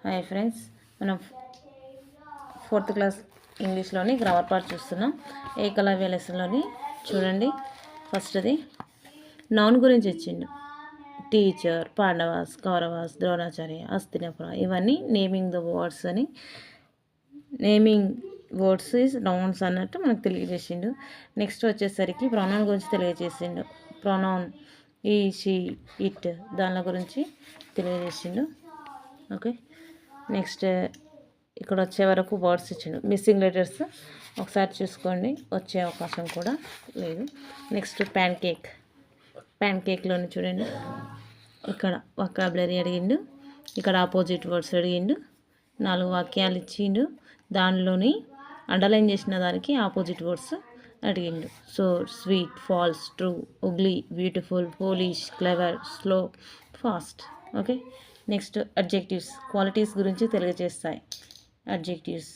Hi friends, మనం 4th class ఇంగ్లీష్లోని grammar part చూస్తున్నాం. ఏకలవ్య లెసన్లోని చూడండి. ఫస్ట్ది నౌన్ గురించి ఇచ్చిండు. టీచర్, పాండవాస్, కౌరవాస్, ద్రోణాచార్య, హస్తినపుర, ఇవన్నీ నేమింగ్ ద వర్డ్స్ అని. నేమింగ్ వర్డ్స్ ఈజ్ నౌన్స్ అన్నట్టు మనకు తెలియజేసిండు. నెక్స్ట్ వచ్చేసరికి ప్రొనౌన్ గురించి తెలియజేసిండు. ప్రొనౌన్ ఈ, షీ, ఇట్, దాని గురించి తెలియజేసిండు. ఓకే, నెక్స్ట్ ఇక్కడ వచ్చే వరకు వర్డ్స్ ఇచ్చిండు. మిస్సింగ్ లెటర్స్ ఒకసారి చూసుకోండి, వచ్చే అవకాశం కూడా లేదు. నెక్స్ట్ ప్యాన్ కేక్లోని చూడండి, ఇక్కడ వొకాబులరీ అడిగిండు, ఇక్కడ ఆపోజిట్ వర్డ్స్ అడిగిండు, 4 వాక్యాలు ఇచ్చిండు, దానిలోని అండర్లైన్ చేసిన దానికి ఆపోజిట్ వర్డ్స్ అడిగిండు. So sweet, false, true, ugly, beautiful, polish, clever, slow, fast. Okay, next adjectives qualities గురించి తెలియజేస్తాయి. అడ్జెక్టివ్స్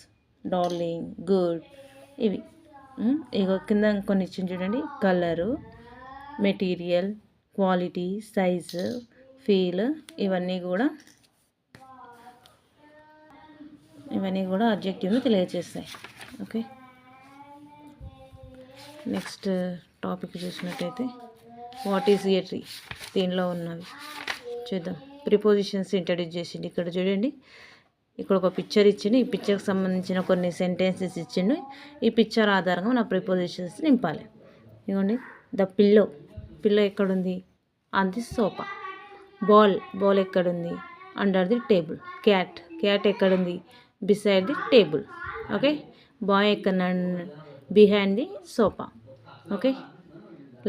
డార్లింగ్, గుడ్, ఇవి. ఇగో కింద కొన్ని ఇచ్చింది చూడండి. Colour, material, quality, size, feel, ఇవన్నీ కూడా అడ్జెక్టివ్ని తెలియజేస్తాయి. ఓకే, నెక్స్ట్ టాపిక్ చూసినట్టయితే వాట్ ఈజ్ ఏ ట్రీ, దీనిలో ఉన్నవి చూద్దాం. ప్రిపోజిషన్స్ ఇంట్రడ్యూస్ చేసిండు. ఇక్కడ చూడండి, ఇక్కడ ఒక పిక్చర్ ఇచ్చిండు. ఈ పిక్చర్కి సంబంధించిన కొన్ని సెంటెన్సెస్ ఇచ్చిండు. ఈ పిక్చర్ ఆధారంగా మన ప్రిపోజిషన్స్ నింపాలి. ఇదిగోండి, ద పిల్లో ఎక్కడుంది? On the sofa. బాల్ ఎక్కడుంది? Under the table. క్యాట్ ఎక్కడుంది? Beside the table. Okay, boy ఎక్కడ? Behind the sofa. Okay,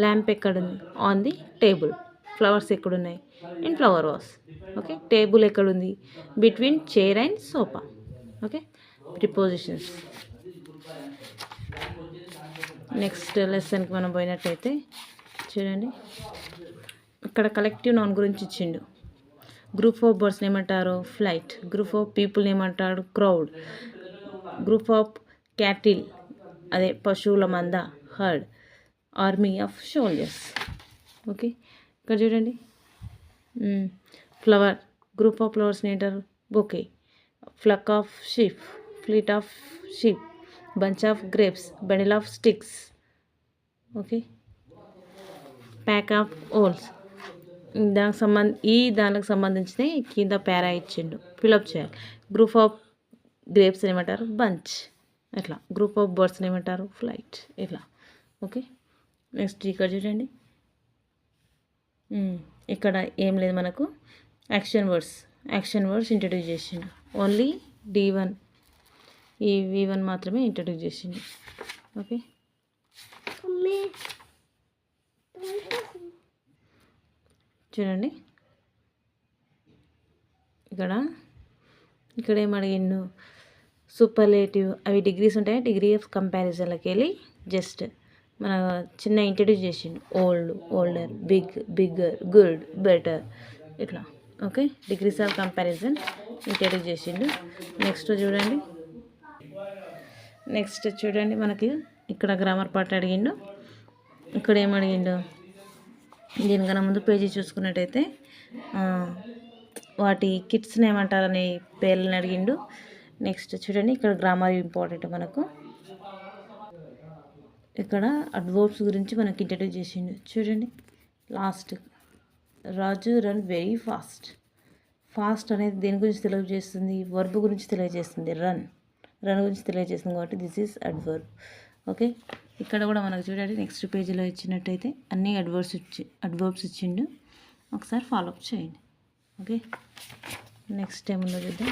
lamp ఎక్కడుంది? On the table. ఫ్లవర్స్ ఎక్కడున్నాయి? In flower vase. Okay, table ఎక్కడుంది? Between chair and sofa. Okay, prepositions. Next లెసన్కి మనం పోయినట్టయితే చూడండి, ఇక్కడ కలెక్టివ్ నౌన్ గురించి ఇచ్చిండు. గ్రూప్ ఆఫ్ బర్డ్స్ని ఏమంటారు? ఫ్లైట్. గ్రూప్ ఆఫ్ పీపుల్ని ఏమంటాడు? క్రౌడ్. గ్రూప్ ఆఫ్ క్యాటిల్, అదే పశువుల మంద, herd. Army of soldiers. Okay, ఇక్కడ చూడండి, ఫ్లవర్. గ్రూప్ ఆఫ్ ఫ్లవర్స్ని ఏంటారు? Bouquet. Flock of sheep, fleet of sheep. Bunch of grapes, bundle of sticks. Okay, pack of wolves. దానికి సంబంధించిన కింద పేరా ఇచ్చిండు, ఫిలప్ చేయాలి. గ్రూప్ ఆఫ్ గ్రేప్స్ ఏమంటారు? బంచ్. ఇట్లా. గ్రూప్ ఆఫ్ బర్డ్స్ని ఏమంటారు? ఫ్లైట్. ఇట్లా. ఓకే, నెక్స్ట్ ఇక్కడ చూడండి, ఇక్కడ ఏం లేదు మనకు. యాక్షన్ వర్డ్స్ ఇంట్రడ్యూస్ చేసిండు. ఓన్లీ D1, ఈ V1 మాత్రమే ఇంట్రడ్యూస్ చేసిండు. ఓకే, చూడండి, ఇక్కడ ఏం అడిగిండు? సూపర్లేటివ్, అవి డిగ్రీస్ ఉంటాయి. డిగ్రీ ఆఫ్ కంపారిజన్లోకి వెళ్ళి జస్ట్ మన చిన్న ఇంట్రడ్యూస్ చేసిండు. ఓల్డర్, బిగ్గర్, గుడ్, బెటర్, ఇట్లా. Okay, degrees of comparison introduce చేసిండు. నెక్స్ట్ చూడండి మనకి ఇక్కడ గ్రామర్ పార్ట్ అడిగిండు. ఇక్కడ ఏం అడిగిండు? దీనికన్నా ముందు పేజీ చూసుకున్నట్టయితే వాటి కిడ్స్ని ఏమంటారని పేర్లను అడిగిండు. నెక్స్ట్ చూడండి, ఇక్కడ గ్రామర్ ఇంపార్టెంట్ మనకు. ఇక్కడ అడ్వర్బ్స్ గురించి మనకి ఇంట్రడ్యూస్ చేసిండు. చూడండి, లాస్ట్ రాజు రన్ వెరీ ఫాస్ట్ అనేది దేని గురించి తెలియజేస్తుంది? వర్బ్ గురించి తెలియజేస్తుంది. రన్ గురించి తెలియజేస్తుంది కాబట్టి దిస్ ఈజ్ అడ్వర్బ్. ఓకే, ఇక్కడ కూడా మనకు చూడండి, నెక్స్ట్ పేజీలో ఇచ్చినట్టయితే అన్ని అడ్వర్బ్స్ ఇచ్చిండు. ఒకసారి ఫాలోఅప్ చేయండి. ఓకే, నెక్స్ట్ ఏముందో చూద్దాం.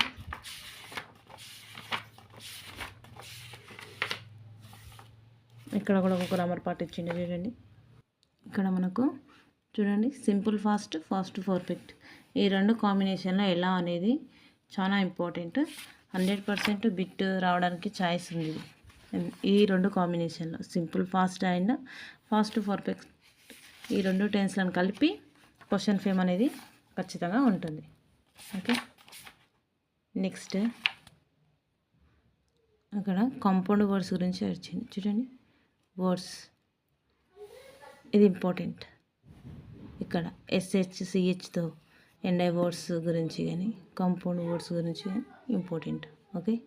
ఇక్కడ కూడా ఒక గ్రామర్ పార్ట్ ఇచ్చిండు. చూడండి, ఇక్కడ మనకు చూడండి, సింపుల్ ఫాస్ట్, ఫాస్ట్ పర్ఫెక్ట్, ఈ రెండు కాంబినేషన్లో ఎలా అనేది చాలా ఇంపార్టెంట్. 100% బిట్ రావడానికి ఛాయిస్ ఉంది ఈ రెండు కాంబినేషన్లో. Simple fast and fast perfect, ఈ రెండు టెన్స్లను కలిపి క్వశ్చన్ ఫేమ్ అనేది ఖచ్చితంగా ఉంటుంది. ఓకే, నెక్స్ట్ అక్కడ కాంపౌండ్ వర్డ్స్ గురించి వచ్చింది. చూడండి, వర్డ్స్ ఇది ఇంపార్టెంట్. ఇక్కడ SHCHతో ఎండై వర్డ్స్ గురించి కానీ కాంపౌండ్ వర్డ్స్ గురించి కానీ ఇంపార్టెంట్. ఓకే.